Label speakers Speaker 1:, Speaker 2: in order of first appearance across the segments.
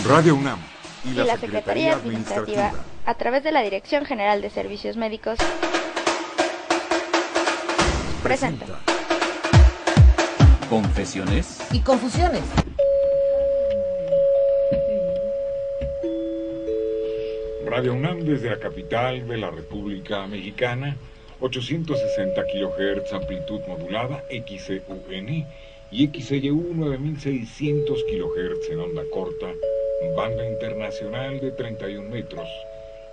Speaker 1: Radio UNAM
Speaker 2: y la Secretaría Administrativa, a través de la Dirección General de Servicios Médicos, presenta
Speaker 3: Confesiones
Speaker 4: y Confusiones.
Speaker 1: Radio UNAM desde la capital de la República Mexicana, 860 kHz amplitud modulada, XCUN, y XEU 9600 kHz en onda corta, banda internacional de 31 metros,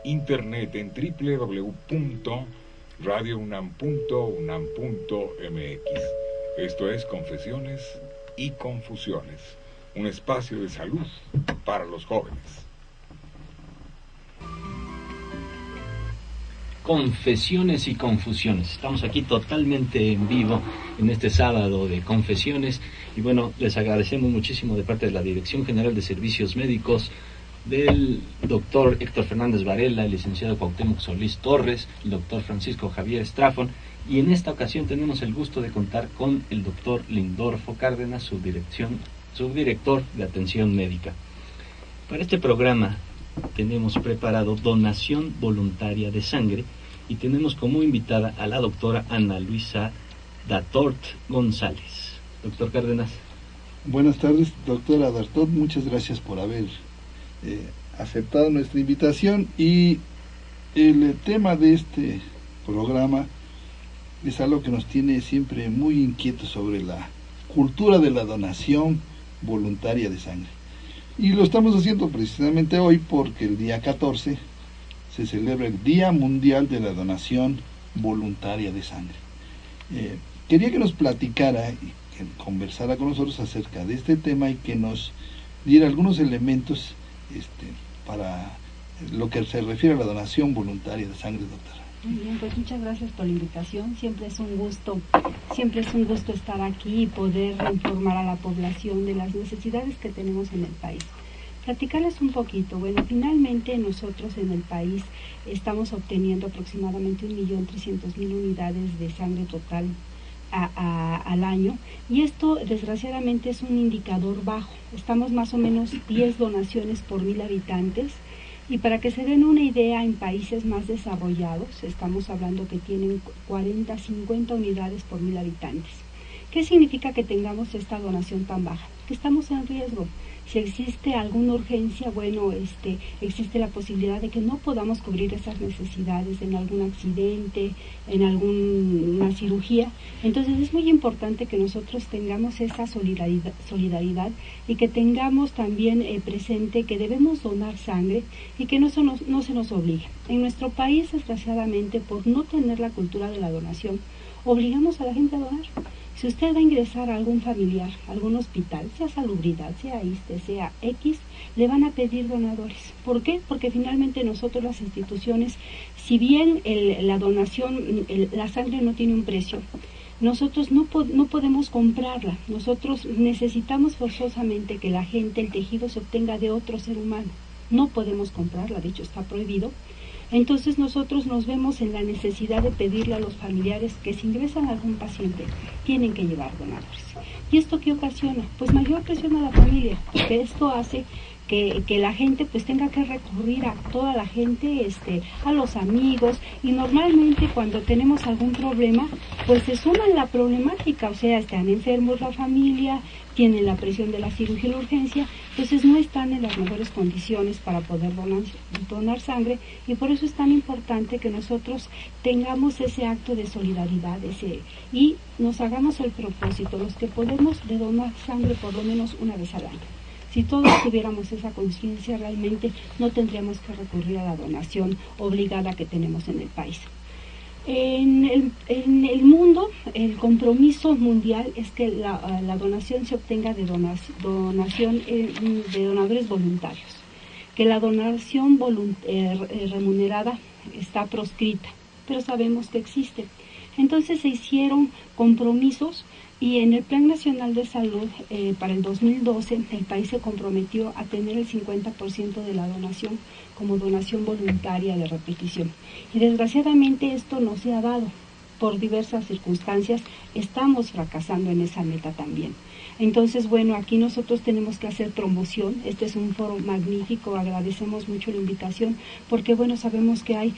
Speaker 1: internet en www.radiounam.unam.mx. Esto es Confesiones y Confusiones, un espacio de salud para los jóvenes.
Speaker 3: Confesiones y Confusiones. Estamos aquí totalmente en vivo en este sábado de Confesiones y bueno, les agradecemos muchísimo de parte de la Dirección General de Servicios Médicos, del doctor Héctor Fernández Varela, el licenciado Cuauhtémoc Solís Torres, el doctor Francisco Javier Estrafón, y en esta ocasión tenemos el gusto de contar con el doctor Lindorfo Cárdenas, subdirector de Atención Médica. Para este programa tenemos preparado donación voluntaria de sangre y tenemos como invitada a la doctora Ana Luisa Datort González. Doctor Cárdenas.
Speaker 5: Buenas tardes, doctora Datort, muchas gracias por haber aceptado nuestra invitación, y el tema de este programa es algo que nos tiene siempre muy inquietos sobre la cultura de la donación voluntaria de sangre. Y lo estamos haciendo precisamente hoy porque el día 14 se celebra el Día Mundial de la Donación Voluntaria de Sangre. Quería que nos platicara y que conversara con nosotros acerca de este tema y que nos diera algunos elementos para lo que se refiere a la donación voluntaria de sangre, doctora.
Speaker 6: Muy bien, pues muchas gracias por la invitación. Siempre es un gusto estar aquí y poder informar a la población de las necesidades que tenemos en el país. Platicarles un poquito. Bueno, finalmente nosotros en el país estamos obteniendo aproximadamente 1.300.000 unidades de sangre total al año, y esto desgraciadamente es un indicador bajo. Estamos más o menos 10 donaciones por 1.000 habitantes. Y para que se den una idea, en países más desarrollados, estamos hablando que tienen 40, 50 unidades por 1.000 habitantes. ¿Qué significa que tengamos esta donación tan baja? Que estamos en riesgo. Si existe alguna urgencia, bueno, existe la posibilidad de que no podamos cubrir esas necesidades en algún accidente, en alguna cirugía. Entonces es muy importante que nosotros tengamos esa solidaridad y que tengamos también presente que debemos donar sangre y que no se nos obligue. En nuestro país, desgraciadamente, por no tener la cultura de la donación, obligamos a la gente a donar. Si usted va a ingresar a algún familiar, a algún hospital, sea Salubridad, sea ISSSTE, sea X, le van a pedir donadores. ¿Por qué? Porque finalmente nosotros, las instituciones, si bien la donación, la sangre no tiene un precio, nosotros no podemos comprarla. Nosotros necesitamos forzosamente que la gente, el tejido, se obtenga de otro ser humano. No podemos comprarla, de hecho está prohibido. Entonces nosotros nos vemos en la necesidad de pedirle a los familiares que si ingresan a algún paciente tienen que llevar donadores. ¿Y esto qué ocasiona? Pues mayor presión a la familia, porque esto hace que la gente pues tenga que recurrir a toda la gente, a los amigos, y normalmente cuando tenemos algún problema pues se suman la problemática, o sea, están enfermos la familia, tienen la presión de la cirugía y la urgencia, entonces no están en las mejores condiciones para poder donar sangre, y por eso es tan importante que nosotros tengamos ese acto de solidaridad y nos hagamos el propósito, los que podemos, de donar sangre por lo menos una vez al año. Si todos tuviéramos esa conciencia, realmente no tendríamos que recurrir a la donación obligada que tenemos en el país. En el mundo, el compromiso mundial es que la donación se obtenga de donadores voluntarios, que la donación remunerada está proscrita, pero sabemos que existe. Entonces se hicieron compromisos, y en el Plan Nacional de Salud para el 2012 el país se comprometió a tener el 50% de la donación como donación voluntaria de repetición. Y desgraciadamente esto no se ha dado. Por diversas circunstancias estamos fracasando en esa meta también. Entonces, bueno, aquí nosotros tenemos que hacer promoción. Este es un foro magnífico, agradecemos mucho la invitación, porque bueno, sabemos que hay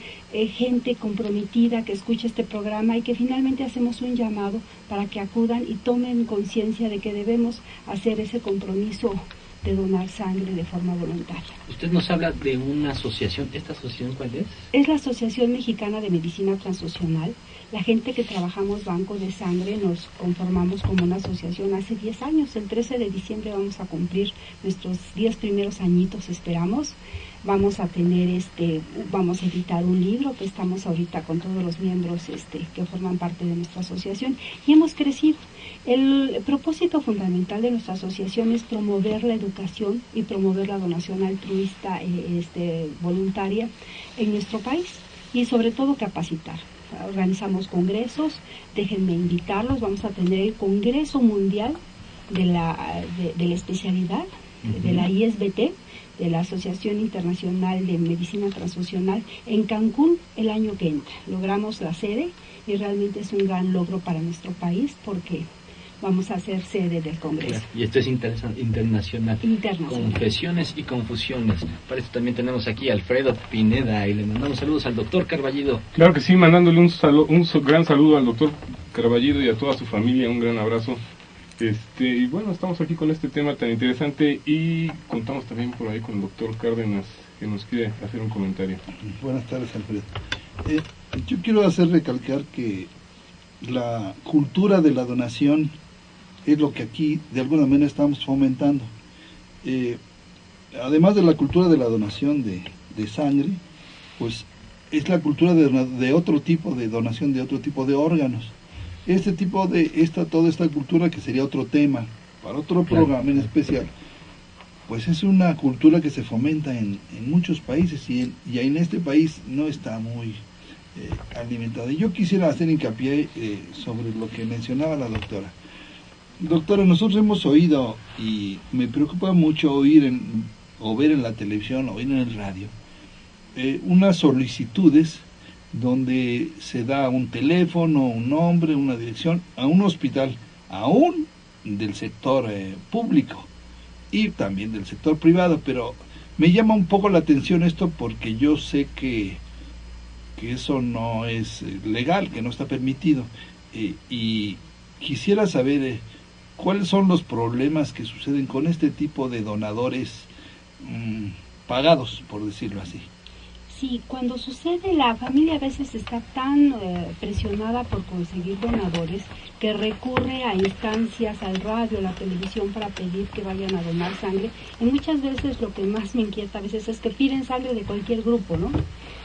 Speaker 6: gente comprometida que escucha este programa y que finalmente hacemos un llamado para que acudan y tomen conciencia de que debemos hacer ese compromiso de donar sangre de forma voluntaria.
Speaker 3: Usted nos habla de una asociación. ¿Esta asociación cuál es?
Speaker 6: Es la Asociación Mexicana de Medicina Transfusional. La gente que trabajamos banco de sangre nos conformamos como una asociación hace 10 años. El 13 de diciembre vamos a cumplir nuestros 10 primeros añitos, esperamos. Vamos a tener vamos a editar un libro que estamos ahorita con todos los miembros que forman parte de nuestra asociación, y hemos crecido. El propósito fundamental de nuestra asociación es promover la educación y promover la donación altruista voluntaria en nuestro país, y sobre todo capacitar. Organizamos congresos, déjenme invitarlos, vamos a tener el Congreso Mundial de la especialidad, de la ISBT, de la Asociación Internacional de Medicina Transfusional, en Cancún el año que entra. Logramos la sede y realmente es un gran logro para nuestro país, porque vamos a ser sede del Congreso.
Speaker 3: Y esto es internacional. Confesiones y confusiones. Para esto también tenemos aquí a Alfredo Pineda, y le mandamos saludos al doctor Carballido.
Speaker 4: Claro que sí, mandándole un gran saludo al doctor Carballido y a toda su familia, un gran abrazo. Y bueno, estamos aquí con este tema tan interesante, y contamos también por ahí con el doctor Cárdenas, que nos quiere hacer un comentario.
Speaker 5: Buenas tardes, Alfredo. Yo quiero recalcar que la cultura de la donación es lo que aquí de alguna manera estamos fomentando. Además de la cultura de la donación de sangre, pues es la cultura de otro tipo de donación, de otro tipo de órganos. Toda esta cultura, que sería otro tema para otro programa en especial, pues es una cultura que se fomenta en muchos países, y en este país no está muy alimentada. Y yo quisiera hacer hincapié sobre lo que mencionaba la doctora. Doctora, nosotros hemos oído, y me preocupa mucho oír o ver en la televisión, o oír en el radio, unas solicitudes donde se da un teléfono, un nombre, una dirección a un hospital, aún del sector público y también del sector privado, pero me llama un poco la atención esto, porque yo sé que eso no es legal, que no está permitido, y quisiera saber cuáles son los problemas que suceden con este tipo de donadores pagados, por decirlo así.
Speaker 6: Sí, cuando sucede, la familia a veces está tan presionada por conseguir donadores que recurre a instancias, al radio, a la televisión, para pedir que vayan a donar sangre. Y muchas veces lo que más me inquieta a veces es que piden sangre de cualquier grupo, ¿no?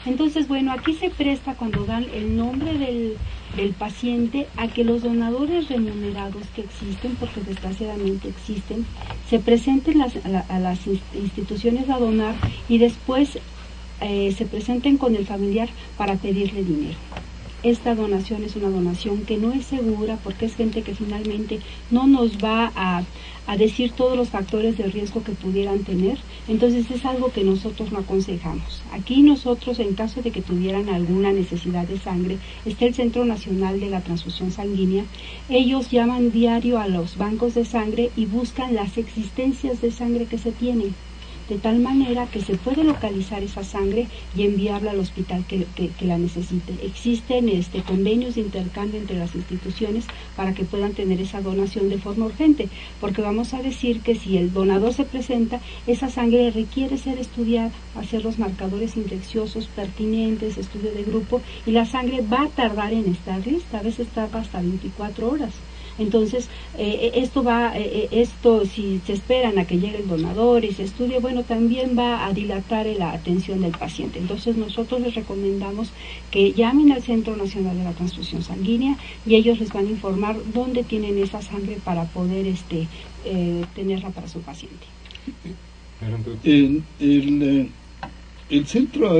Speaker 6: Entonces, bueno, aquí se presta, cuando dan el nombre del paciente, a que los donadores remunerados que existen, porque desgraciadamente existen, se presenten a las instituciones a donar, y después se presenten con el familiar para pedirle dinero. Esta donación es una donación que no es segura, porque es gente que finalmente no nos va a decir todos los factores de riesgo que pudieran tener. Entonces es algo que nosotros no aconsejamos. Aquí nosotros, en caso de que tuvieran alguna necesidad de sangre, está el Centro Nacional de la Transfusión Sanguínea. Ellos llaman diario a los bancos de sangre y buscan las existencias de sangre que se tienen, de tal manera que se puede localizar esa sangre y enviarla al hospital que la necesite. Existen convenios de intercambio entre las instituciones para que puedan tener esa donación de forma urgente, porque vamos a decir que si el donador se presenta, esa sangre requiere ser estudiada, hacer los marcadores infecciosos pertinentes, estudio de grupo, y la sangre va a tardar en estar lista, a veces tarda hasta 24 horas. Entonces, esto si se esperan a que llegue el donador y se estudie, bueno, también va a dilatar la atención del paciente. Entonces, nosotros les recomendamos que llamen al Centro Nacional de la Transfusión Sanguínea, y ellos les van a informar dónde tienen esa sangre para poder tenerla para su paciente.
Speaker 5: El centro,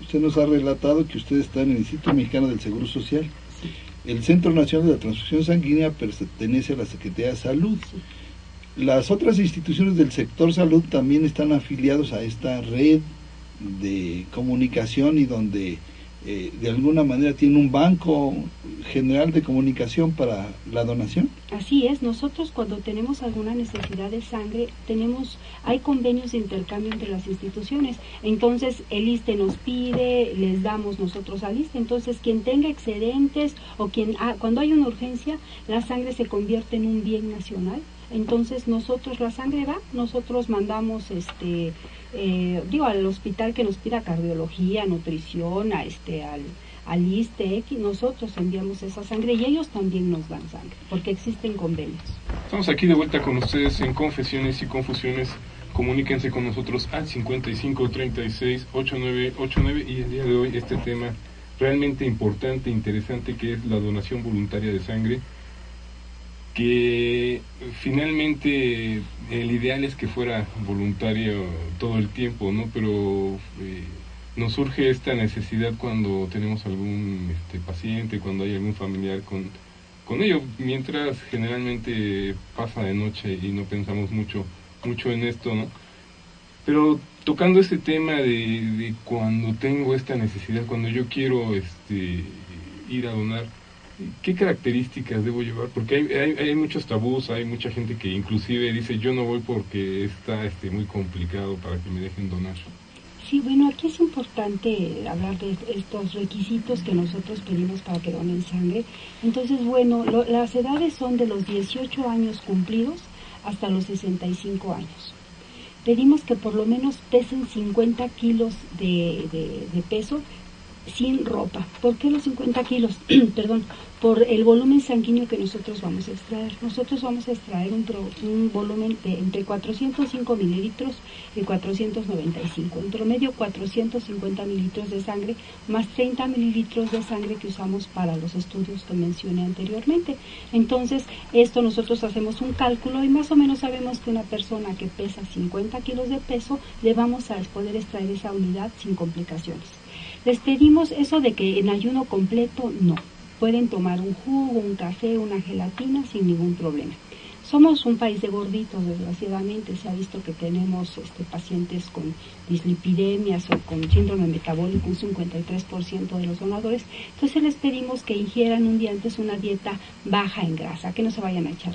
Speaker 5: usted nos ha relatado que usted está en el Instituto Mexicano del Seguro Social. El Centro Nacional de la Transfusión Sanguínea pertenece a la Secretaría de Salud. Las otras instituciones del sector salud también están afiliados a esta red de comunicación, y donde de alguna manera tiene un banco general de comunicación para la donación.
Speaker 6: Así es, nosotros cuando tenemos alguna necesidad de sangre, hay convenios de intercambio entre las instituciones, entonces el ISSSTE nos pide, les damos nosotros al ISSSTE, entonces quien tenga excedentes o cuando hay una urgencia, la sangre se convierte en un bien nacional, entonces la sangre va, nosotros mandamos al hospital que nos pida cardiología, nutrición, al ISSSTE, nosotros enviamos esa sangre y ellos también nos dan sangre, porque existen convenios.
Speaker 4: Estamos aquí de vuelta con ustedes en Confesiones y Confusiones. Comuníquense con nosotros al 55 36 8989 y el día de hoy este tema realmente importante, interesante, que es la donación voluntaria de sangre, que finalmente el ideal es que fuera voluntario todo el tiempo, ¿no? Pero nos surge esta necesidad cuando tenemos algún paciente, cuando hay algún familiar con ello, mientras generalmente pasa de noche y no pensamos mucho en esto, ¿no? Pero tocando este tema de cuando tengo esta necesidad, cuando yo quiero ir a donar, ¿qué características debo llevar? Porque hay muchos tabús, hay mucha gente que inclusive dice yo no voy porque está muy complicado para que me dejen donar.
Speaker 6: Sí, bueno, aquí es importante hablar de estos requisitos que nosotros pedimos para que donen sangre. Entonces, bueno, las edades son de los 18 años cumplidos hasta los 65 años. Pedimos que por lo menos pesen 50 kilos de peso sin ropa. ¿Por qué los 50 kilos? Perdón, por el volumen sanguíneo que nosotros vamos a extraer. Nosotros vamos a extraer un volumen de entre 405 mililitros y 495. En promedio 450 mililitros de sangre más 30 mililitros de sangre que usamos para los estudios que mencioné anteriormente. Entonces, nosotros hacemos un cálculo y más o menos sabemos que una persona que pesa 50 kilos de peso, le vamos a poder extraer esa unidad sin complicaciones. Les pedimos eso de que en ayuno completo, no. Pueden tomar un jugo, un café, una gelatina sin ningún problema. Somos un país de gorditos, desgraciadamente. Se ha visto que tenemos pacientes con dislipidemias o con síndrome metabólico, un 53% de los donadores. Entonces les pedimos que ingieran un día antes una dieta baja en grasa, que no se vayan a echar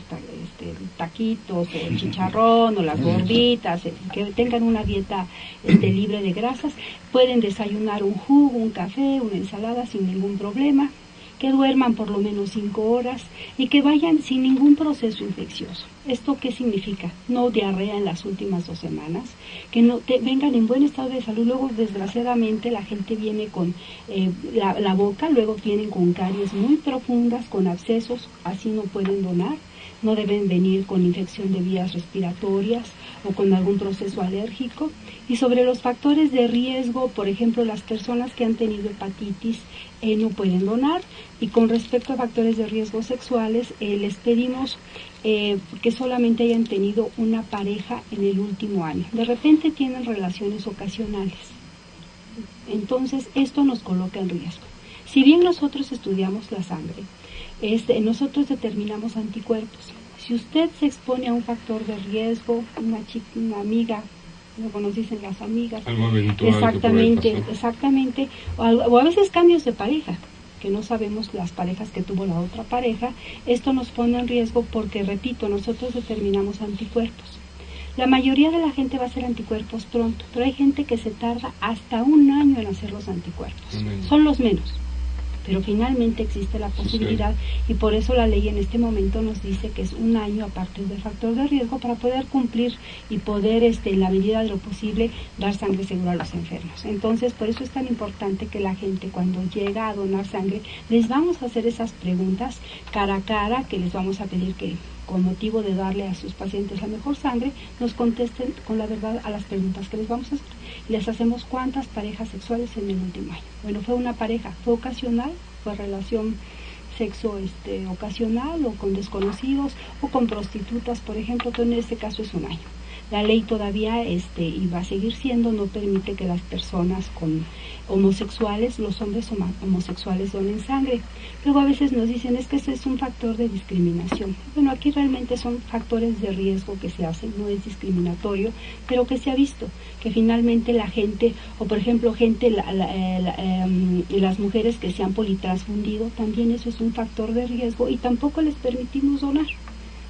Speaker 6: taquitos o chicharrón o las gorditas, que tengan una dieta libre de grasas. Pueden desayunar un jugo, un café, una ensalada sin ningún problema, que duerman por lo menos 5 horas y que vayan sin ningún proceso infeccioso. ¿Esto qué significa? No diarrea en las últimas 2 semanas, que vengan en buen estado de salud. Luego, desgraciadamente, la gente viene con la boca, luego vienen con caries muy profundas, con abscesos, así no pueden donar. No deben venir con infección de vías respiratorias o con algún proceso alérgico. Y sobre los factores de riesgo, por ejemplo, las personas que han tenido hepatitis no pueden donar. Y con respecto a factores de riesgo sexuales, les pedimos que solamente hayan tenido una pareja en el último año. De repente tienen relaciones ocasionales. Entonces, esto nos coloca en riesgo. Si bien nosotros estudiamos la sangre, nosotros determinamos anticuerpos. Si usted se expone a un factor de riesgo, una amiga, como nos dicen las amigas,
Speaker 4: algo eventual,
Speaker 6: exactamente, o a veces cambios de pareja, que no sabemos las parejas que tuvo la otra pareja, esto nos pone en riesgo porque, repito, nosotros determinamos anticuerpos. La mayoría de la gente va a hacer anticuerpos pronto, pero hay gente que se tarda hasta 1 año en hacer los anticuerpos. Son los menos. Pero finalmente existe la posibilidad y por eso la ley en este momento nos dice que es 1 año a partir del factor de riesgo para poder cumplir y poder, en la medida de lo posible, dar sangre segura a los enfermos. Entonces, por eso es tan importante que la gente, cuando llega a donar sangre, les vamos a hacer esas preguntas cara a cara, que les vamos a pedir que, con motivo de darle a sus pacientes la mejor sangre, nos contesten con la verdad a las preguntas que les vamos a hacer. Les hacemos cuántas parejas sexuales en el último año. Bueno, fue una pareja, fue ocasional, fue relación sexo ocasional o con desconocidos o con prostitutas, por ejemplo, que en este caso es 1 año. La ley todavía, y va a seguir siendo, no permite que las personas con homosexuales, los hombres homosexuales donen sangre. Luego a veces nos dicen, es que ese es un factor de discriminación. Bueno, aquí realmente son factores de riesgo que se hacen, no es discriminatorio, pero que se ha visto, que finalmente la gente, o por ejemplo las mujeres que se han politransfundido, también eso es un factor de riesgo y tampoco les permitimos donar.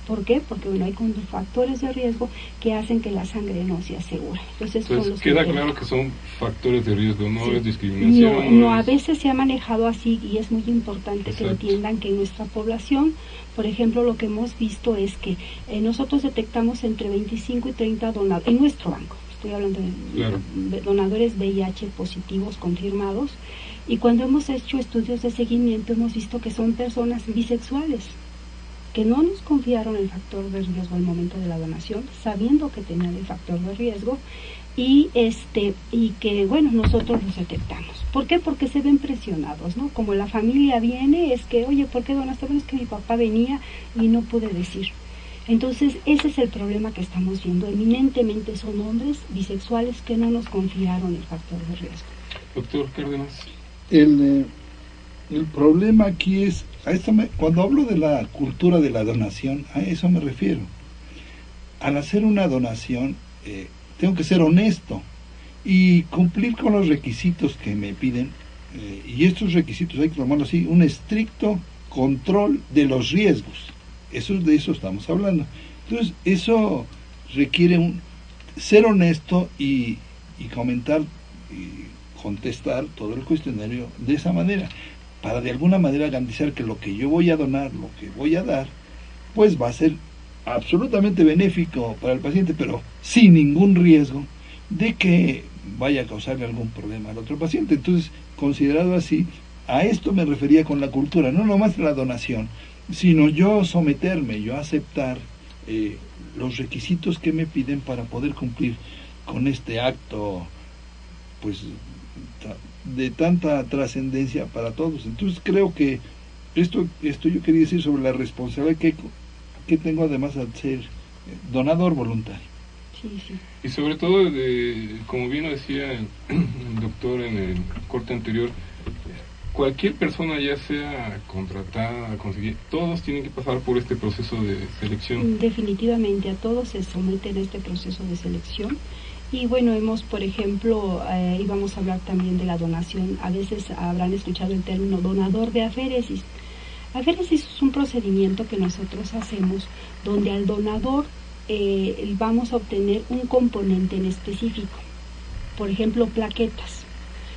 Speaker 6: ¿Por qué? Porque bueno, hay factores de riesgo que hacen que la sangre no sea segura. Entonces
Speaker 4: queda claro que son factores de riesgo, no es discriminación.
Speaker 6: No, a veces se ha manejado así y es muy importante que entiendan que en nuestra población, por ejemplo, lo que hemos visto es que nosotros detectamos entre 25 y 30 donadores, en nuestro banco, estoy hablando de donadores VIH positivos confirmados, y cuando hemos hecho estudios de seguimiento hemos visto que son personas bisexuales, que no nos confiaron el factor de riesgo al momento de la donación, sabiendo que tenían el factor de riesgo, y que bueno, nosotros los detectamos. ¿Por qué? Porque se ven presionados, ¿no? Como la familia viene, es que, oye, ¿por qué donaste? Bueno, es que mi papá venía y no pude decir. Entonces, ese es el problema que estamos viendo. Eminentemente son hombres bisexuales que no nos confiaron el factor de riesgo.
Speaker 4: Doctor Cárdenas.
Speaker 5: El problema aquí es, cuando hablo de la cultura de la donación, a eso me refiero. Al hacer una donación, tengo que ser honesto y cumplir con los requisitos que me piden, y estos requisitos hay que tomarlo así, un estricto control de los riesgos. De eso estamos hablando. Entonces, eso requiere ser honesto y comentar y contestar todo el cuestionario de esa manera, para de alguna manera garantizar que lo que yo voy a donar, lo que voy a dar, pues va a ser absolutamente benéfico para el paciente, pero sin ningún riesgo de que vaya a causarle algún problema al otro paciente. Entonces, considerado así, a esto me refería con la cultura, no nomás la donación, sino yo someterme, yo aceptar los requisitos que me piden para poder cumplir con este acto, pues, de tanta trascendencia para todos. Entonces creo que esto yo quería decir sobre la responsabilidad que tengo, además de ser donador voluntario.
Speaker 6: Sí.
Speaker 4: Y sobre todo, como bien lo decía el doctor en el corte anterior, cualquier persona, ya sea contratada, conseguir, todos tienen que pasar por este proceso de selección.
Speaker 6: Definitivamente, a todos se someten a este proceso de selección. Y bueno, por ejemplo, íbamos a hablar también de la donación. A veces habrán escuchado el término donador de aféresis. Aféresis es un procedimiento que nosotros hacemos donde al donador vamos a obtener un componente en específico. Por ejemplo, plaquetas.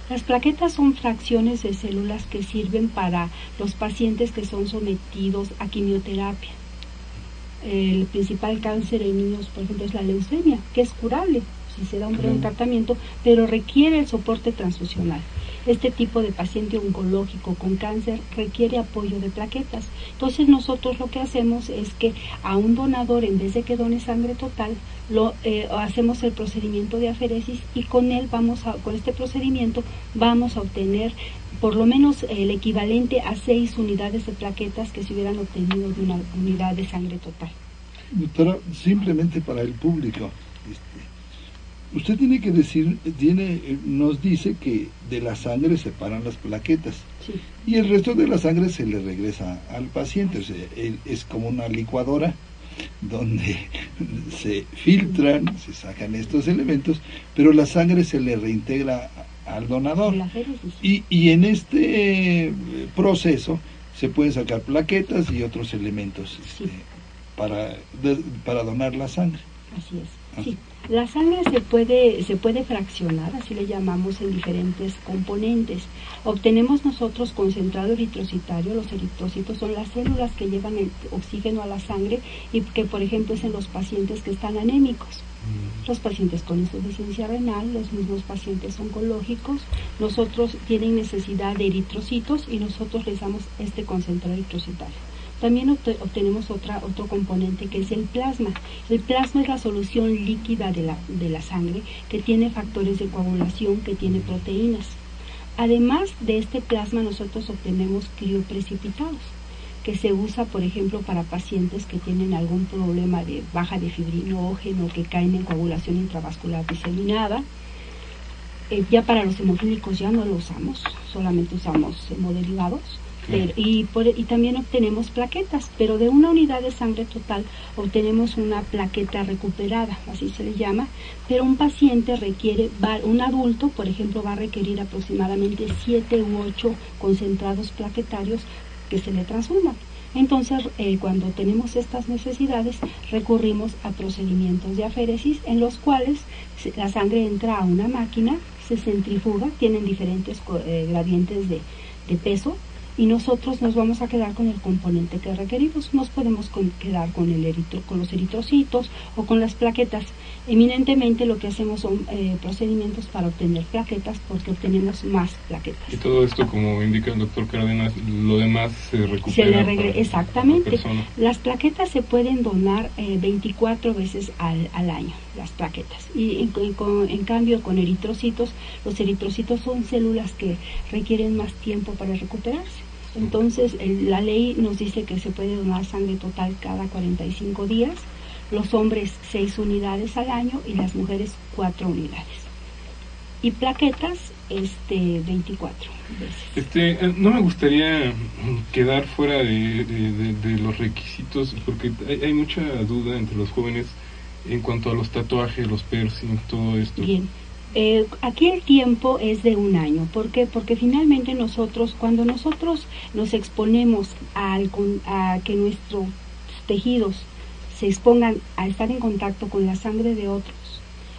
Speaker 6: Las plaquetas son fracciones de células que sirven para los pacientes que son sometidos a quimioterapia. El principal cáncer en niños, por ejemplo, es la leucemia, que es curable si se da un buen tratamiento, pero requiere el soporte transfusional. Este tipo de paciente oncológico con cáncer requiere apoyo de plaquetas. Entonces nosotros lo que hacemos es que a un donador, en vez de que done sangre total, hacemos el procedimiento de aferesis, y con este procedimiento vamos a obtener por lo menos el equivalente a 6 unidades de plaquetas que se hubieran obtenido de una unidad de sangre total.
Speaker 5: Doctora, simplemente para el público, usted tiene que decir, nos dice que de la sangre se separan las plaquetas,
Speaker 6: sí,
Speaker 5: y el resto de la sangre se le regresa al paciente. O sea, es como una licuadora donde se filtran, se sacan estos elementos, pero la sangre se le reintegra al donador. Y en este proceso se pueden sacar plaquetas y otros elementos, sí, para donar la sangre.
Speaker 6: Así es, sí. La sangre se puede fraccionar, así le llamamos, en diferentes componentes. Obtenemos nosotros concentrado eritrocitario. Los eritrocitos son las células que llevan el oxígeno a la sangre, y que, por ejemplo, es en los pacientes que están anémicos, los pacientes con insuficiencia renal, los mismos pacientes oncológicos. Nosotros tienen necesidad de eritrocitos y nosotros les damos este concentrado eritrocitario. También obtenemos otro componente, que es el plasma. El plasma es la solución líquida de la sangre, que tiene factores de coagulación, que tiene proteínas. Además de este plasma, nosotros obtenemos crioprecipitados. que se usa, por ejemplo, para pacientes que tienen algún problema de baja de fibrinógeno, que caen en coagulación intravascular diseminada. Ya para los hemofílicos ya no lo usamos, solamente usamos hemoderivados. Y también obtenemos plaquetas, pero de una unidad de sangre total obtenemos una plaqueta recuperada, así se le llama, pero un paciente un adulto, por ejemplo, va a requerir aproximadamente 7 u 8 concentrados plaquetarios que se le transfuman. Entonces, cuando tenemos estas necesidades, recurrimos a procedimientos de aféresis en los cuales la sangre entra a una máquina, se centrifuga, tienen diferentes gradientes de peso, y nosotros nos vamos a quedar con el componente que requerimos. Nos podemos quedar con los eritrocitos o con las plaquetas. Eminentemente lo que hacemos son procedimientos para obtener plaquetas, porque obtenemos más plaquetas.
Speaker 4: Y todo esto, como indica el doctor Cárdenas, lo demás se recupera.
Speaker 6: Exactamente. Las plaquetas se pueden donar 24 veces al año, las plaquetas. Y en cambio con eritrocitos, los eritrocitos son células que requieren más tiempo para recuperarse. Entonces, la ley nos dice que se puede donar sangre total cada 45 días, los hombres 6 unidades al año y las mujeres 4 unidades. Y plaquetas, 24 veces.
Speaker 4: No me gustaría quedar fuera de los requisitos, porque hay mucha duda entre los jóvenes en cuanto a los tatuajes, los piercings, todo esto.
Speaker 6: Bien. Aquí el tiempo es de 1 año. ¿Por qué? Porque finalmente cuando nosotros nos exponemos a que nuestros tejidos se expongan a estar en contacto con la sangre de otros,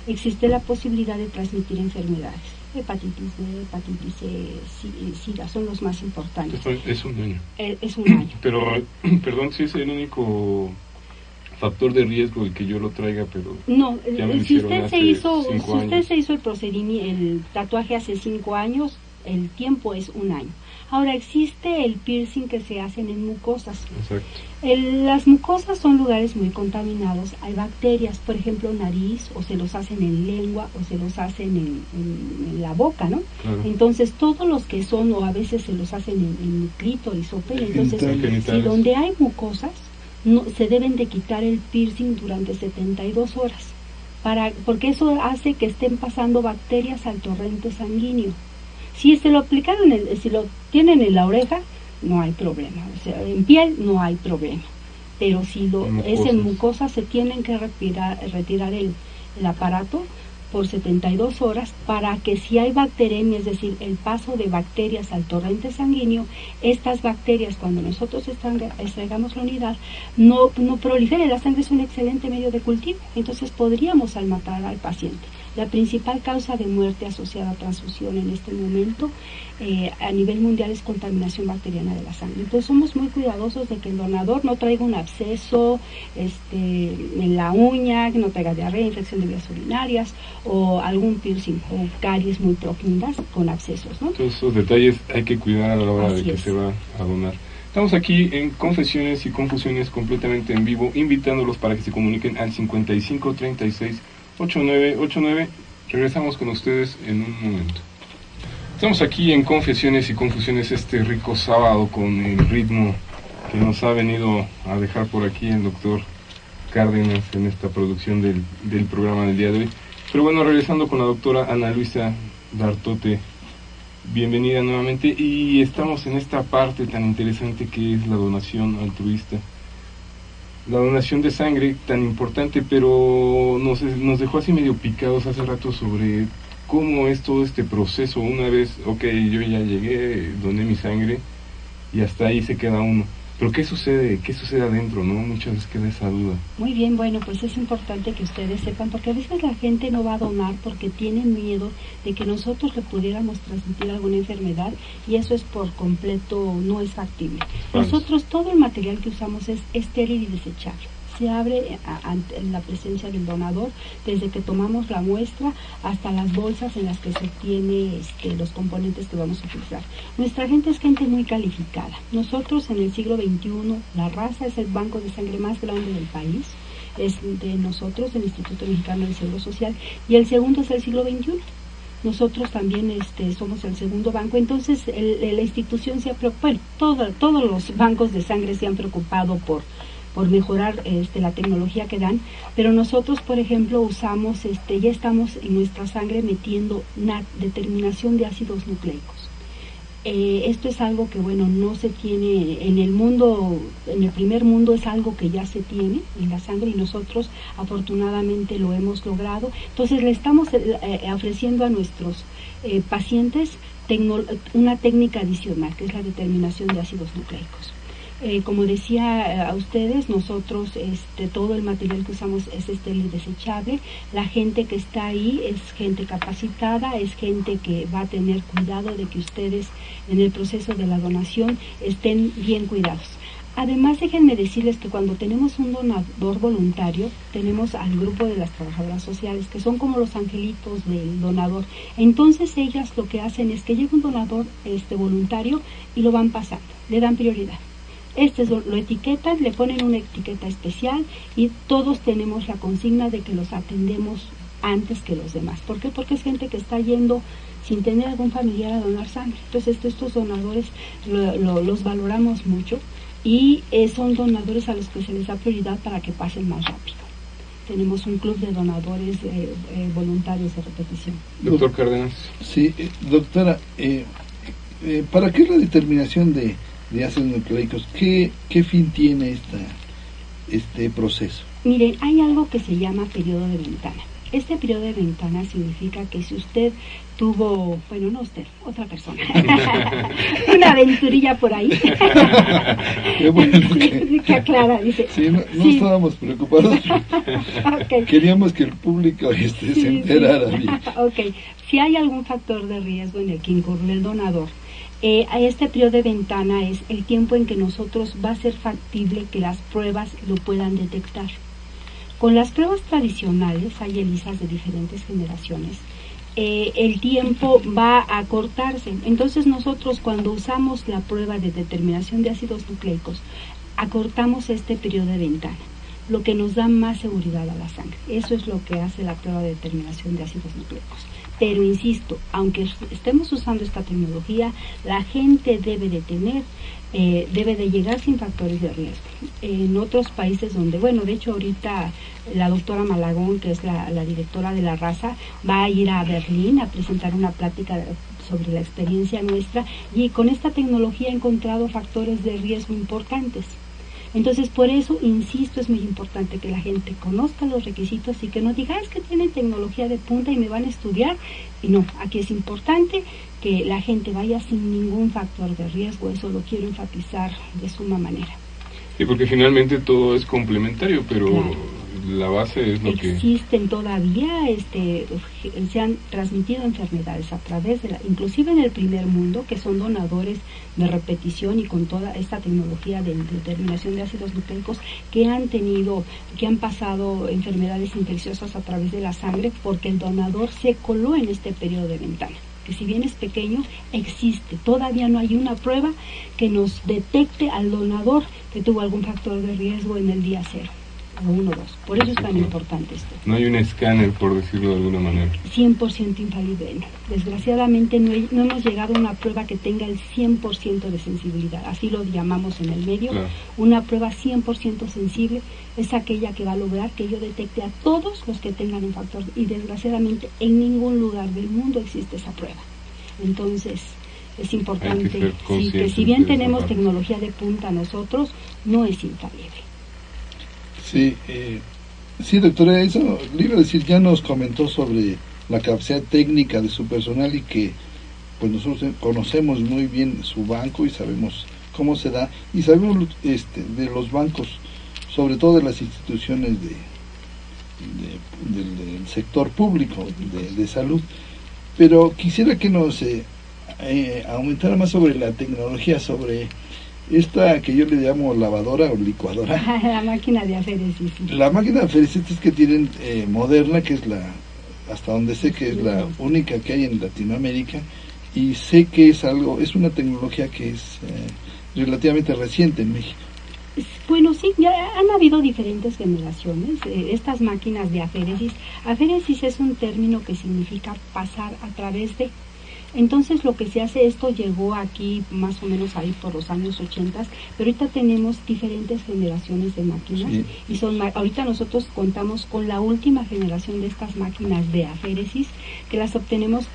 Speaker 6: existe la posibilidad de transmitir enfermedades. Hepatitis B, hepatitis C, SIDA son los más importantes.
Speaker 4: Es 1 año.
Speaker 6: Es 1 año.
Speaker 4: Pero, perdón, si es el único factor de riesgo el que yo lo traiga, pero
Speaker 6: no, si usted se hizo el procedimiento, el tatuaje hace 5 años, el tiempo es 1 año. Ahora, existe el piercing que se hacen en mucosas.
Speaker 4: Exacto.
Speaker 6: Las mucosas son lugares muy contaminados, hay bacterias, por ejemplo nariz, o se los hacen en lengua, o se los hacen en la boca, ¿no?
Speaker 4: Claro.
Speaker 6: Entonces todos los que son, o a veces se los hacen en clítoris o pene. Entonces, si donde hay mucosas, no, se deben de quitar el piercing durante 72 horas, porque eso hace que estén pasando bacterias al torrente sanguíneo. Si se lo aplicaron, si lo tienen en la oreja, no hay problema, o sea, en piel no hay problema, pero si es en mucosa, se tienen que retirar el aparato por 72 horas para que si hay bacteremia, es decir, el paso de bacterias al torrente sanguíneo, estas bacterias cuando nosotros extraigamos la unidad no proliferen. La sangre es un excelente medio de cultivo, entonces podríamos matar al paciente. La principal causa de muerte asociada a transfusión en este momento a nivel mundial es contaminación bacteriana de la sangre. Entonces somos muy cuidadosos de que el donador no traiga un absceso en la uña, que no traiga diarrea, infección de vías urinarias o algún piercing o caries muy profundas con abscesos, ¿no?
Speaker 4: Todos esos detalles hay que cuidar a la hora de que se va a donar. Estamos aquí en Confesiones y Confusiones completamente en vivo, invitándolos para que se comuniquen al 55 36 8989. Regresamos con ustedes en un momento. Estamos aquí en Confesiones y Confusiones este rico sábado con el ritmo que nos ha venido a dejar por aquí el doctor Cárdenas en esta producción del programa del día de hoy. Pero bueno, regresando con la doctora Ana Luisa D'Artote, bienvenida nuevamente, y estamos en esta parte tan interesante que es la donación altruista. La donación de sangre tan importante, pero nos dejó así medio picados hace rato sobre cómo es todo este proceso. Una vez, yo ya llegué, doné mi sangre y hasta ahí se queda uno. Pero ¿qué sucede adentro, no? Muchas veces queda esa duda.
Speaker 6: Muy bien, bueno, pues es importante que ustedes sepan, porque a veces la gente no va a donar porque tienen miedo de que nosotros le pudiéramos transmitir alguna enfermedad, y eso es por completo, no es factible. Nosotros todo el material que usamos es estéril y desechable. Se abre ante la presencia del donador, desde que tomamos la muestra hasta las bolsas en las que se tiene los componentes que vamos a utilizar. Nuestra gente es gente muy calificada. Nosotros en el siglo XXI, la raza es el banco de sangre más grande del país, es de nosotros, el Instituto Mexicano del Seguro Social, y el segundo es el siglo XXI. nosotros también somos el segundo banco, entonces la institución se ha preocupado, todos los bancos de sangre se han preocupado por mejorar la tecnología que dan, pero nosotros, por ejemplo, usamos, ya estamos en nuestra sangre metiendo NAT, determinación de ácidos nucleicos. Esto es algo que, bueno, no se tiene en el mundo, en el primer mundo es algo que ya se tiene en la sangre y nosotros afortunadamente lo hemos logrado. Entonces le estamos ofreciendo a nuestros pacientes una técnica adicional, que es la determinación de ácidos nucleicos. Como decía a ustedes, nosotros todo el material que usamos es estéril desechable. La gente que está ahí es gente capacitada, es gente que va a tener cuidado de que ustedes en el proceso de la donación estén bien cuidados. Además, déjenme decirles que cuando tenemos un donador voluntario, tenemos al grupo de las trabajadoras sociales, que son como los angelitos del donador. Entonces ellas lo que hacen es que llega un donador voluntario y lo van pasando, le dan prioridad. Lo etiquetan, le ponen una etiqueta especial y todos tenemos la consigna de que los atendemos antes que los demás. ¿Por qué? Porque es gente que está yendo sin tener algún familiar a donar sangre. Entonces estos donadores los valoramos mucho y son donadores a los que se les da prioridad para que pasen más rápido. Tenemos un club de donadores voluntarios de repetición.
Speaker 4: Doctor Cárdenas.
Speaker 5: Sí, doctora, ¿para qué es la determinación de ácidos nucleicos? ¿Qué fin tiene este proceso?
Speaker 6: Miren, hay algo que se llama periodo de ventana. Este periodo de ventana significa que si usted tuvo, bueno, no usted, otra persona, una aventurilla por ahí,
Speaker 5: Qué bueno
Speaker 6: que aclara, dice.
Speaker 5: Sí, no estábamos preocupados.
Speaker 6: Okay.
Speaker 5: Queríamos que el público se enterara bien.
Speaker 6: Ok, si hay algún factor de riesgo en el que incurre el donador, a este periodo de ventana es el tiempo en que nosotros va a ser factible que las pruebas lo puedan detectar. Con las pruebas tradicionales, hay ELISAs de diferentes generaciones, el tiempo va a acortarse. Entonces nosotros cuando usamos la prueba de determinación de ácidos nucleicos, acortamos este periodo de ventana, lo que nos da más seguridad a la sangre. Eso es lo que hace la prueba de determinación de ácidos nucleicos. Pero insisto, aunque estemos usando esta tecnología, la gente debe de llegar sin factores de riesgo. En otros países donde, bueno, de hecho ahorita la doctora Malagón, que es la directora de la raza, va a ir a Berlín a presentar una plática sobre la experiencia nuestra y con esta tecnología ha encontrado factores de riesgo importantes. Entonces, por eso, insisto, es muy importante que la gente conozca los requisitos y que no diga, es que tienen tecnología de punta y me van a estudiar. Y no, aquí es importante que la gente vaya sin ningún factor de riesgo, eso lo quiero enfatizar de suma manera.
Speaker 4: Sí, porque finalmente todo es complementario, pero claro, la base es lo que...
Speaker 6: Existen todavía, se han transmitido enfermedades a través de inclusive en el primer mundo, que son donadores de repetición y con toda esta tecnología de determinación de ácidos nucleicos que han pasado enfermedades infecciosas a través de la sangre porque el donador se coló en este periodo de ventana, que si bien es pequeño, existe. Todavía no hay una prueba que nos detecte al donador que tuvo algún factor de riesgo en el día 0 o 1 o 2. Por eso es tan importante esto.
Speaker 4: No hay un escáner, por decirlo de alguna manera.
Speaker 6: 100% infalible, no. Desgraciadamente no hemos llegado a una prueba que tenga el 100% de sensibilidad. Así lo llamamos en el medio. Claro. Una prueba 100% sensible es aquella que va a lograr que yo detecte a todos los que tengan un factor. Y desgraciadamente en ningún lugar del mundo existe esa prueba. Entonces es importante que si bien tenemos tecnología de punta nosotros, no es infalible.
Speaker 5: Sí, doctora, eso le iba a decir, ya nos comentó sobre la capacidad técnica de su personal y que pues nosotros conocemos muy bien su banco y sabemos cómo se da y sabemos de los bancos, sobre todo de las instituciones del sector público de salud, pero quisiera que nos aumentara más sobre la tecnología, sobre esta que yo le llamo lavadora o licuadora.
Speaker 6: La máquina de aféresis.
Speaker 5: La máquina de aféresis que tienen Moderna, que es hasta donde sé que es la única que hay en Latinoamérica, y sé que es una tecnología que es relativamente reciente en México.
Speaker 6: Bueno, sí, ya han habido diferentes generaciones. Estas máquinas de aféresis es un término que significa pasar a través de. Entonces lo que se hace, esto llegó aquí más o menos ahí por los años 80, pero ahorita tenemos diferentes generaciones de máquinas, sí. Y ahorita nosotros contamos con la última generación de estas máquinas de aféresis, que las obtenemos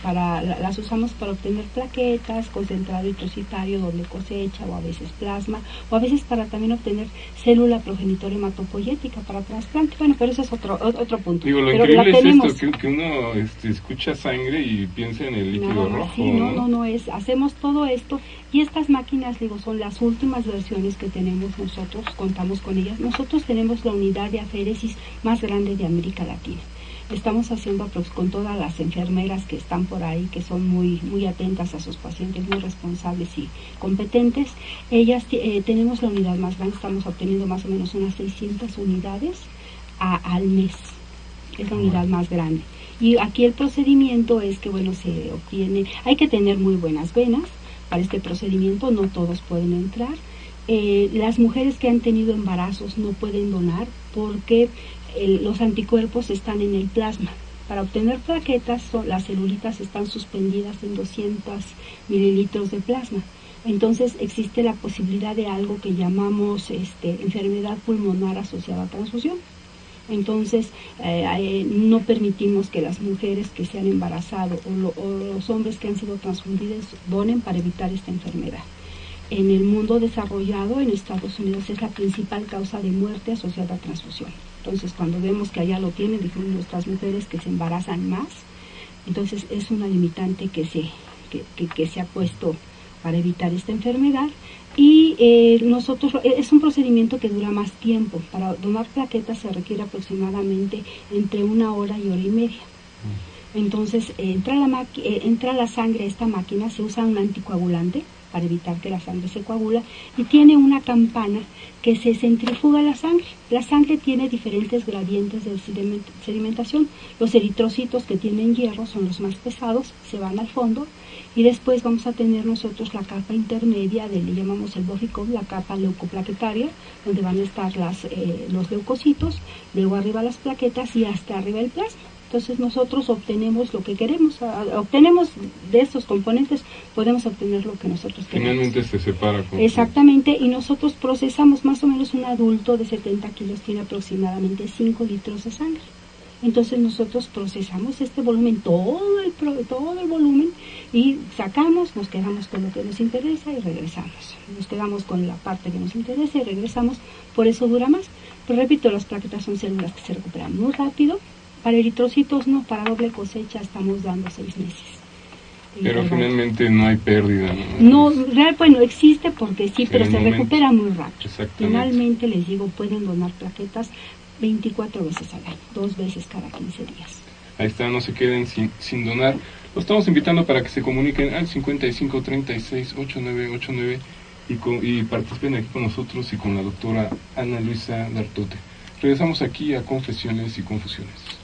Speaker 6: las usamos para obtener plaquetas, concentrado eritrocitario, doble cosecha, o a veces plasma, o a veces para también obtener célula progenitora hematopoyética para trasplante. Bueno, pero eso es otro punto.
Speaker 4: Digo, lo
Speaker 6: pero
Speaker 4: increíble es esto, que uno escucha sangre y piensa en el líquido rojo.
Speaker 6: Sí, no, hacemos todo esto, y estas máquinas, digo, son las últimas versiones que tenemos nosotros, contamos con ellas. Nosotros tenemos la unidad de aféresis más grande de América Latina. Estamos haciendo con todas las enfermeras que están por ahí, que son muy, muy atentas a sus pacientes, muy responsables y competentes. Ellas tenemos la unidad más grande, estamos obteniendo más o menos unas 600 unidades al mes. Es la unidad más grande. Y aquí el procedimiento es que, bueno, se obtiene, hay que tener muy buenas venas para este procedimiento, no todos pueden entrar. Las mujeres que han tenido embarazos no pueden donar porque los anticuerpos están en el plasma. Para obtener plaquetas, las celulitas están suspendidas en 200 mililitros de plasma. Entonces existe la posibilidad de algo que llamamos enfermedad pulmonar asociada a transfusión. Entonces, no permitimos que las mujeres que se han embarazado o los hombres que han sido transfundidos donen para evitar esta enfermedad. En el mundo desarrollado, en Estados Unidos, es la principal causa de muerte asociada a transfusión. Entonces, cuando vemos que allá lo tienen, dijimos nuestras mujeres que se embarazan más, entonces es una limitante que se ha puesto para evitar esta enfermedad. Y nosotros, es un procedimiento que dura más tiempo. Para donar plaquetas se requiere aproximadamente entre 1 hora y 1 hora y media. Entonces entra la sangre a esta máquina, se usa un anticoagulante para evitar que la sangre se coagula, y tiene una campana que se centrifuga la sangre. La sangre tiene diferentes gradientes de sedimentación. Los eritrocitos, que tienen hierro, son los más pesados, se van al fondo, y después vamos a tener nosotros la capa intermedia, le llamamos el BOFICOM, la capa leucoplaquetaria, donde van a estar los leucocitos, luego arriba las plaquetas y hasta arriba el plasma. Entonces nosotros obtenemos lo que queremos, obtenemos de estos componentes, podemos obtener lo que nosotros queremos.
Speaker 4: Finalmente se separa.
Speaker 6: Exactamente, y nosotros procesamos más o menos un adulto de 70 kilos, tiene aproximadamente 5 litros de sangre. Entonces nosotros procesamos este volumen, todo el volumen, y sacamos, nos quedamos con lo que nos interesa y regresamos. Nos quedamos con la parte que nos interesa y regresamos, por eso dura más. Pero repito, las plaquetas son células que se recuperan muy rápido. Para eritrocitos no, para doble cosecha estamos dando 6 meses.
Speaker 4: Pero finalmente no hay pérdida,
Speaker 6: ¿no? Bueno, existe porque sí, pero se recupera muy rápido. Finalmente, les digo, pueden donar plaquetas 24 veces al año, 2 veces cada 15 días.
Speaker 4: Ahí está, no se queden sin donar. Los estamos invitando para que se comuniquen al 55 36 8989 y participen aquí con nosotros y con la doctora Ana Luisa Dartote. Regresamos aquí a Confesiones y Confusiones.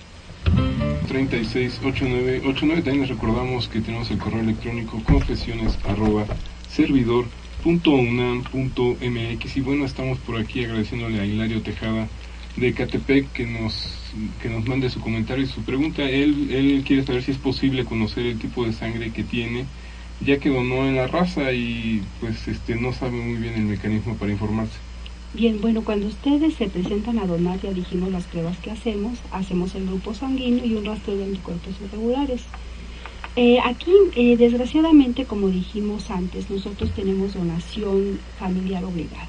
Speaker 4: 368989. También les recordamos que tenemos el correo electrónico confesiones@servidor.unam.mx. Y bueno, estamos por aquí agradeciéndole a Hilario Tejada de Ecatepec que nos mande su comentario y su pregunta. Él quiere saber si es posible conocer el tipo de sangre que tiene, ya que donó en la raza y pues no sabe muy bien el mecanismo para informarse.
Speaker 6: Bien, bueno, cuando ustedes se presentan a donar, ya dijimos las pruebas que hacemos el grupo sanguíneo y un rastreo de anticuerpos irregulares. Aquí, desgraciadamente, como dijimos antes, nosotros tenemos donación familiar obligada.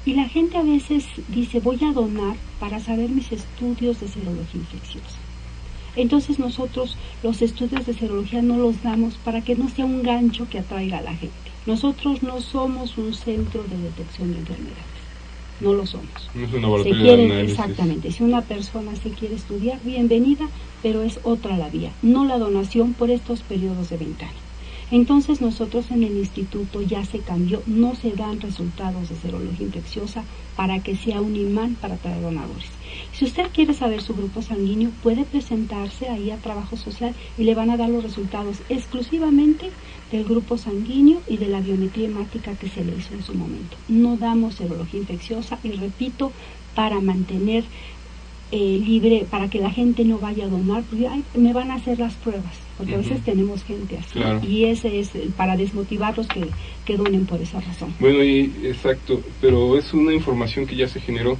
Speaker 6: Y la gente a veces dice, voy a donar para saber mis estudios de serología infecciosa. Entonces nosotros los estudios de serología no los damos para que no sea un gancho que atraiga a la gente. Nosotros no somos un centro de detección de enfermedades. No lo somos.
Speaker 4: No es un laboratorio de análisis.
Speaker 6: Exactamente. Si una persona se quiere estudiar, bienvenida, pero es otra la vía, no la donación por estos periodos de ventana. Entonces nosotros en el instituto ya se cambió, no se dan resultados de serología infecciosa para que sea un imán para traer donadores. Si usted quiere saber su grupo sanguíneo, puede presentarse ahí a trabajo social y le van a dar los resultados exclusivamente del grupo sanguíneo y de la biometría hemática que se le hizo en su momento. No damos serología infecciosa y repito, para mantener libre, para que la gente no vaya a donar, porque me van a hacer las pruebas, porque a veces tenemos gente así, claro. Y ese es para desmotivarlos que donen por esa razón.
Speaker 4: Bueno, y exacto, pero es una información que ya se generó.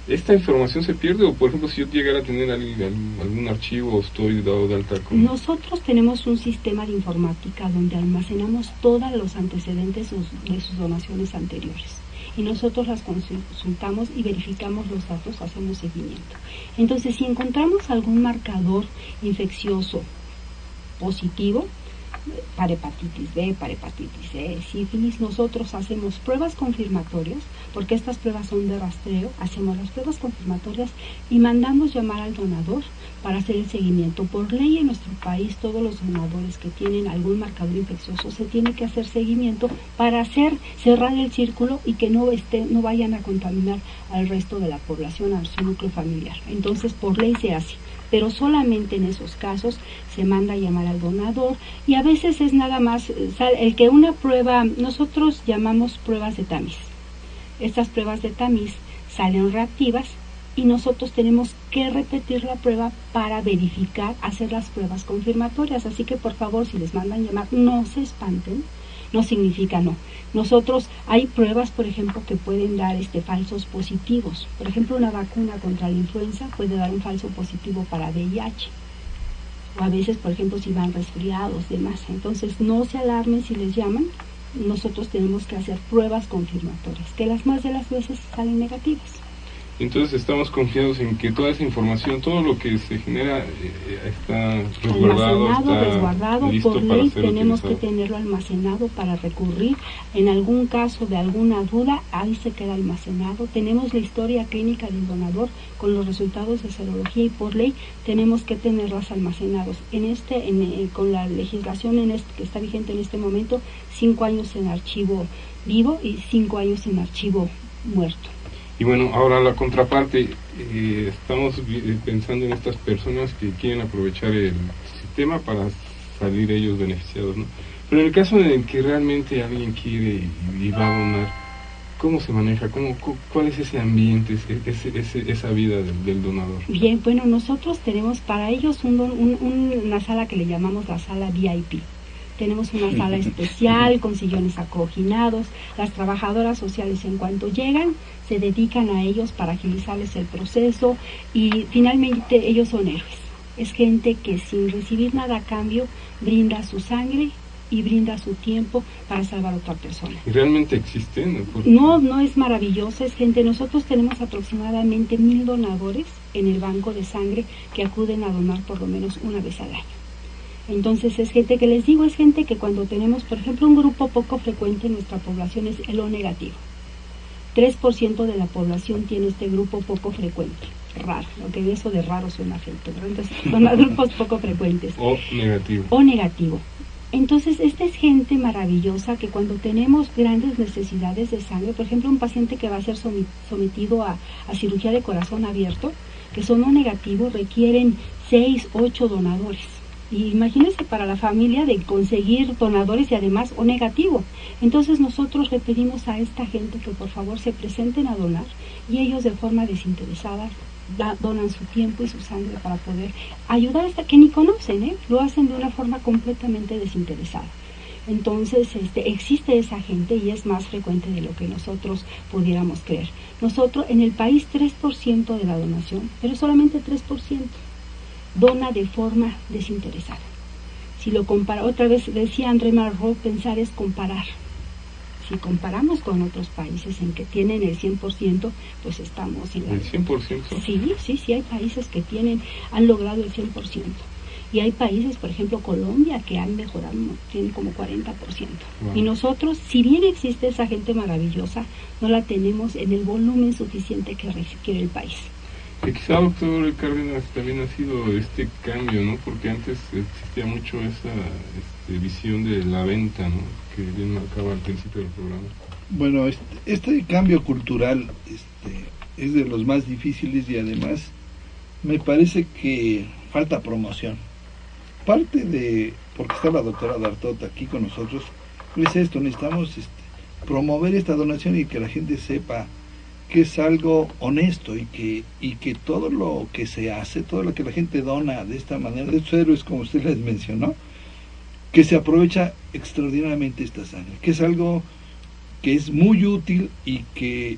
Speaker 4: ¿Esta información se pierde o, por ejemplo, si yo llegara a tener algún archivo o estoy dado de alta con...
Speaker 6: Nosotros tenemos un sistema de informática donde almacenamos todos los antecedentes de sus donaciones anteriores. Y nosotros las consultamos y verificamos los datos, hacemos seguimiento. Entonces, si encontramos algún marcador infeccioso positivo, para hepatitis B, para hepatitis C, sífilis, nosotros hacemos pruebas confirmatorias, porque estas pruebas son de rastreo, hacemos las pruebas confirmatorias y mandamos llamar al donador para hacer el seguimiento. Por ley en nuestro país, todos los donadores que tienen algún marcador infeccioso se tiene que hacer seguimiento para cerrar el círculo y que no vayan a contaminar al resto de la población, a su núcleo familiar. Entonces, por ley se hace. Pero solamente en esos casos se manda a llamar al donador y a veces es nada más el que una prueba, nosotros llamamos pruebas de tamiz. Estas pruebas de tamiz salen reactivas y nosotros tenemos que repetir la prueba para verificar, hacer las pruebas confirmatorias. Así que por favor, si les mandan llamar, no se espanten, no significa no. Nosotros hay pruebas, por ejemplo, que pueden dar falsos positivos. Por ejemplo, una vacuna contra la influenza puede dar un falso positivo para VIH. O a veces, por ejemplo, si van resfriados, demás. Entonces, no se alarmen si les llaman. Nosotros tenemos que hacer pruebas confirmatorias, que las más de las veces salen negativas.
Speaker 4: Entonces estamos confiados en que toda esa información, todo lo que se genera está resguardado, listo
Speaker 6: por ley tenemos que tenerlo almacenado para recurrir. En algún caso de alguna duda, ahí se queda almacenado. Tenemos la historia clínica del donador con los resultados de serología y por ley tenemos que tenerlas almacenados. Con la legislación que está vigente en este momento, 5 años en archivo vivo y 5 años en archivo muerto.
Speaker 4: Y bueno, ahora la contraparte, estamos pensando en estas personas que quieren aprovechar el sistema para salir ellos beneficiados, ¿no? Pero en el caso en que realmente alguien quiere y va a donar, ¿cómo se maneja? ¿Cuál es ese ambiente, esa vida del donador?
Speaker 6: Bien, bueno, nosotros tenemos para ellos una sala que le llamamos la sala VIP. Tenemos una sala especial con sillones acoginados. Las trabajadoras sociales, en cuanto llegan, se dedican a ellos para agilizarles el proceso y finalmente ellos son héroes. Es gente que sin recibir nada a cambio brinda su sangre y brinda su tiempo para salvar a otra persona.
Speaker 4: ¿Y realmente existen?
Speaker 6: No es maravilloso, es gente. Nosotros tenemos aproximadamente 1,000 donadores en el banco de sangre que acuden a donar por lo menos una vez al año. Entonces es gente que les digo, es gente que cuando tenemos, por ejemplo, un grupo poco frecuente en nuestra población es el O negativo. 3% de la población tiene este grupo poco frecuente. Raro, lo que eso de raro suena feo, pero entonces son los grupos poco frecuentes.
Speaker 4: O negativo.
Speaker 6: O negativo. Entonces, esta es gente maravillosa que cuando tenemos grandes necesidades de sangre, por ejemplo, un paciente que va a ser sometido a cirugía de corazón abierto, que son O negativos, requieren 6, 8 donadores. Y imagínense para la familia de conseguir donadores y además O negativo. Entonces nosotros le pedimos a esta gente que por favor se presenten a donar y ellos de forma desinteresada donan su tiempo y su sangre para poder ayudar a esta que ni conocen, lo hacen de una forma completamente desinteresada. Entonces existe esa gente y es más frecuente de lo que nosotros pudiéramos creer. Nosotros en el país 3% de la donación, pero solamente 3%. Dona de forma desinteresada. Si lo compara, otra vez decía André Malraux, pensar es comparar. Si comparamos con otros países en que tienen el 100%, pues estamos en
Speaker 4: ¿El 100%?
Speaker 6: Sí, hay países que han logrado el 100%. Y hay países, por ejemplo Colombia, que han mejorado, tienen como 40%. Wow. Y nosotros, si bien existe esa gente maravillosa, no la tenemos en el volumen suficiente que requiere el país.
Speaker 4: Que quizá, doctor Cárdenas, también ha sido este cambio, ¿no? Porque antes existía mucho esa visión de la venta, ¿no? Que bien marcaba al principio del programa.
Speaker 5: Bueno, este cambio cultural es de los más difíciles y además me parece que falta promoción. Parte de, porque está la doctora Dartot aquí con nosotros, es esto, necesitamos promover esta donación y que la gente sepa que es algo honesto y que todo lo que se hace, todo lo que la gente dona de esta manera, de estos héroes como usted les mencionó, que se aprovecha extraordinariamente esta sangre, que es algo que es muy útil y que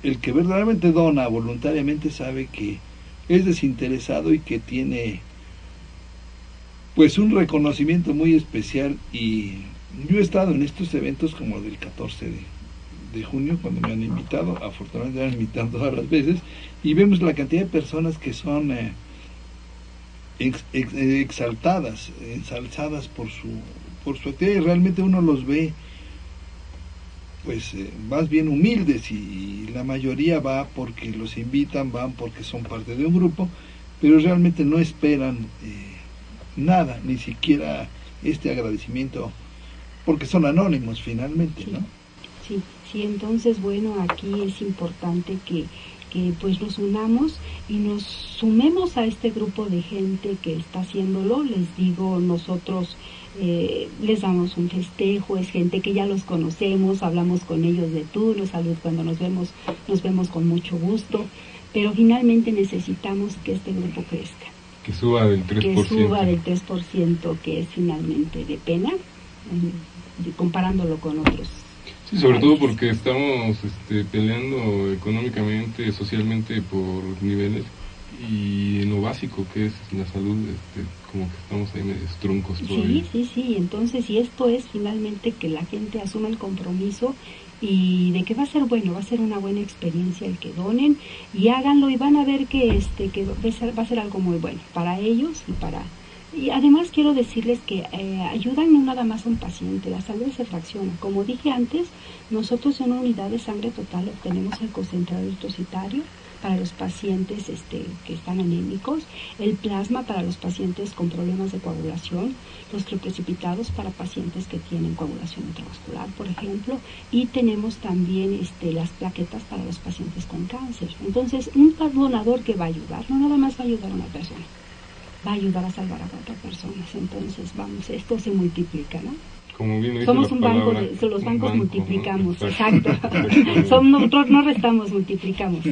Speaker 5: el que verdaderamente dona voluntariamente sabe que es desinteresado y que tiene pues un reconocimiento muy especial. Y yo he estado en estos eventos como el del 14 de junio cuando me han invitado, afortunadamente me han invitado todas las veces, y vemos la cantidad de personas que son exaltadas, ensalzadas por su actividad, y realmente uno los ve pues más bien humildes, y la mayoría va porque los invitan, van porque son parte de un grupo, pero realmente no esperan nada, ni siquiera este agradecimiento, porque son anónimos finalmente, ¿no?
Speaker 6: Sí, entonces bueno, aquí es importante que pues nos unamos y nos sumemos a este grupo de gente que está haciéndolo. Les digo, nosotros les damos un festejo, es gente que ya los conocemos, hablamos con ellos de tú, cuando nos vemos con mucho gusto, pero finalmente necesitamos que este grupo crezca.
Speaker 4: Que suba del 3%.
Speaker 6: Que suba del 3%, que es finalmente de pena, comparándolo con otros.
Speaker 4: Sí, sobre todo porque estamos peleando económicamente, socialmente por niveles, y en lo básico que es la salud, como que estamos ahí medio truncos todavía.
Speaker 6: Sí, entonces, y esto es finalmente que la gente asuma el compromiso y de que va a ser bueno, va a ser una buena experiencia el que donen, y háganlo y van a ver que va a ser algo muy bueno para ellos y además quiero decirles que ayudan no nada más a un paciente, la sangre se fracciona. Como dije antes, nosotros en una unidad de sangre total obtenemos el concentrado eritrocitario para los pacientes que están anémicos, el plasma para los pacientes con problemas de coagulación, los creprecipitados para pacientes que tienen coagulación intravascular, por ejemplo, y tenemos también las plaquetas para los pacientes con cáncer. Entonces, un donador que va a ayudar, no nada más va a ayudar a una persona, va a ayudar a salvar a 4 personas. Entonces, esto se multiplica, ¿no?
Speaker 4: Como bien dice
Speaker 6: somos un banco, los bancos multiplicamos, ¿no? Exacto. Nosotros no restamos, multiplicamos.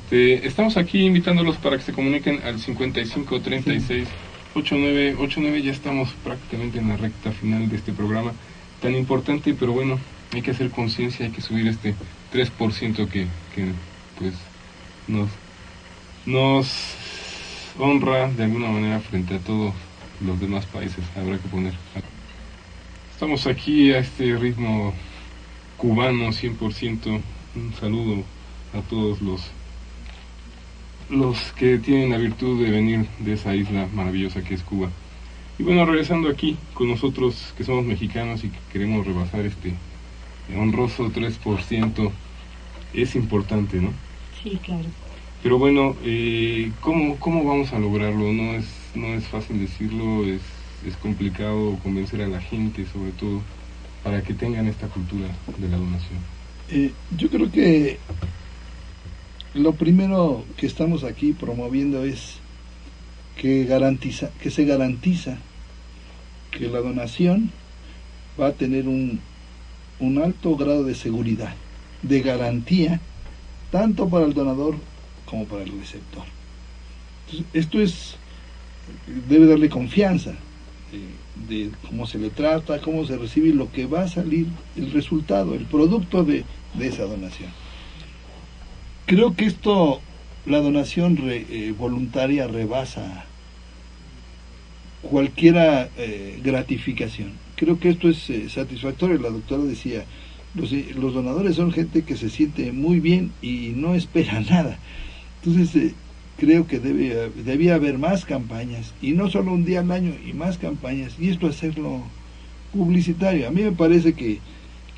Speaker 4: Estamos aquí invitándolos para que se comuniquen al 5536-8989. Ya estamos prácticamente en la recta final de este programa tan importante, pero bueno, hay que hacer conciencia, hay que subir este 3% que pues nos honra de alguna manera frente a todos los demás países. Habrá que poner. Estamos aquí a este ritmo cubano 100%. Un saludo a todos los que tienen la virtud de venir de esa isla maravillosa que es Cuba. Y bueno, regresando aquí con nosotros que somos mexicanos y que queremos rebasar este honroso 3%, es importante, ¿no?
Speaker 6: Sí, claro.
Speaker 4: Pero bueno, ¿cómo vamos a lograrlo? No es fácil decirlo, es complicado convencer a la gente, sobre todo, para que tengan esta cultura de la donación.
Speaker 5: Yo creo que lo primero que estamos aquí promoviendo es que se garantiza que la donación va a tener un alto grado de seguridad, de garantía, tanto para el donador como para el receptor. Entonces, esto debe darle confianza de cómo se le trata, cómo se recibe, lo que va a salir, el resultado, el producto de esa donación. Creo que la donación voluntaria rebasa cualquier gratificación. Creo que esto es satisfactorio. La doctora decía, los donadores son gente que se siente muy bien y no espera nada. Entonces creo que debía haber más campañas, y no solo un día al año, y más campañas, y esto hacerlo publicitario. A mí me parece que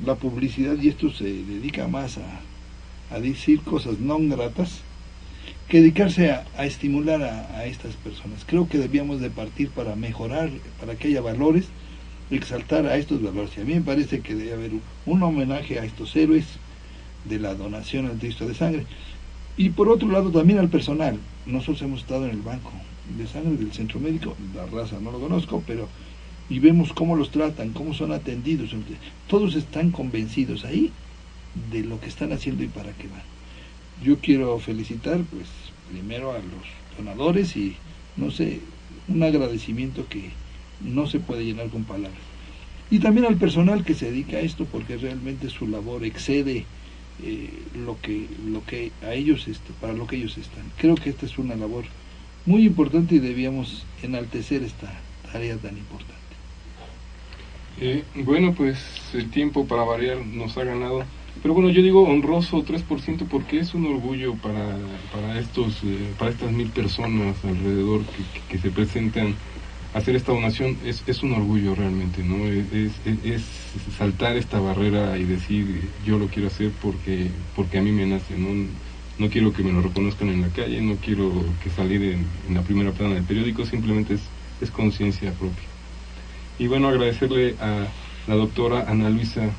Speaker 5: la publicidad, y esto se dedica más a decir cosas no gratas que dedicarse a estimular a estas personas. Creo que debíamos de partir para mejorar, para que haya valores, exaltar a estos valores. Y a mí me parece que debe haber un homenaje a estos héroes de la donación altruista de sangre. Y por otro lado también al personal. Nosotros hemos estado en el banco de sangre del centro médico, la raza no lo conozco, pero y vemos cómo los tratan, cómo son atendidos. Todos están convencidos ahí de lo que están haciendo y para qué van. Yo quiero felicitar, pues, primero a los donadores y, no sé, un agradecimiento que no se puede llenar con palabras. Y también al personal que se dedica a esto, porque realmente su labor excede lo que a ellos, para lo que ellos están. Creo que esta es una labor muy importante y debíamos enaltecer esta tarea tan importante.
Speaker 4: Bueno, pues el tiempo para variar nos ha ganado. Pero bueno, yo digo honroso 3% porque es un orgullo para estas 1000 personas alrededor que se presentan a hacer esta donación. Es un orgullo realmente, ¿no? Es saltar esta barrera y decir yo lo quiero hacer porque a mí me nace, no quiero que me lo reconozcan en la calle, no quiero que salir en la primera plana del periódico, simplemente es conciencia propia. Y bueno, agradecerle a la doctora Ana Luisa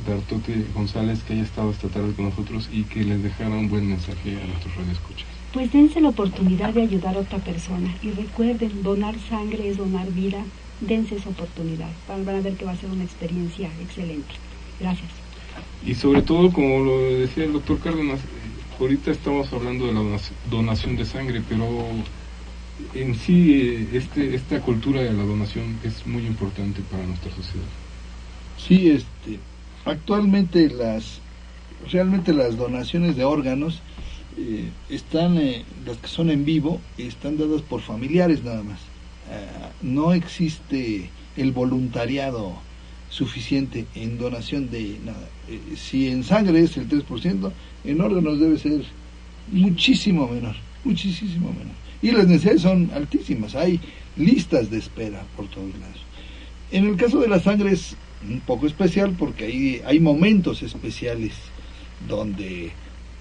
Speaker 4: Dartote González que haya estado esta tarde con nosotros y que les dejara un buen mensaje a nuestros radioescuchas.
Speaker 6: Pues dense la oportunidad de ayudar a otra persona y recuerden, donar sangre es donar vida. Dense esa oportunidad, van a ver que va a ser una experiencia excelente. Gracias.
Speaker 4: Y sobre todo, como lo decía el doctor Cárdenas, ahorita estamos hablando de la donación de sangre, pero en sí esta cultura de la donación es muy importante para nuestra sociedad.
Speaker 5: Sí, actualmente realmente las donaciones de órganos están, las que son en vivo, están dadas por familiares nada más. No existe el voluntariado suficiente en donación de nada. Si en sangre es el 3%, en órganos debe ser muchísimo menor. Y las necesidades son altísimas, hay listas de espera por todos lados. En el caso de la sangre es un poco especial porque ahí hay momentos especiales donde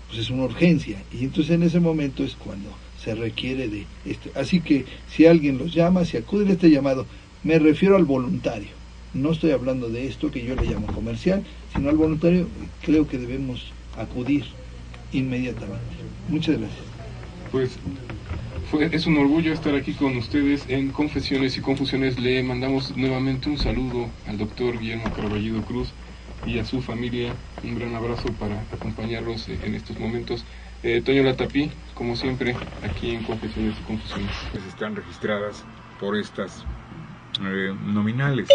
Speaker 5: pues es una urgencia y entonces en ese momento es cuando se requiere de así que si alguien los llama, si acuden a este llamado, me refiero al voluntario, no estoy hablando de esto que yo le llamo comercial, sino al voluntario. Creo que debemos acudir inmediatamente. Muchas gracias.
Speaker 4: Pues es un orgullo estar aquí con ustedes en Confesiones y Confusiones. Le mandamos nuevamente un saludo al doctor Guillermo Caraballido Cruz y a su familia. Un gran abrazo para acompañarlos en estos momentos. Toño Latapí, como siempre, aquí en Confesiones y Confusiones.
Speaker 1: Pues están registradas por estas nominales.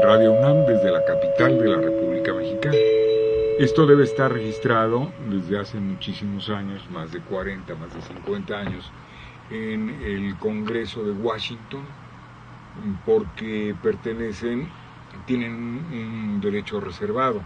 Speaker 1: Radio UNAM desde la capital de la República Mexicana. Esto debe estar registrado desde hace muchísimos años, más de 40, más de 50 años, en el Congreso de Washington, porque tienen un derecho reservado.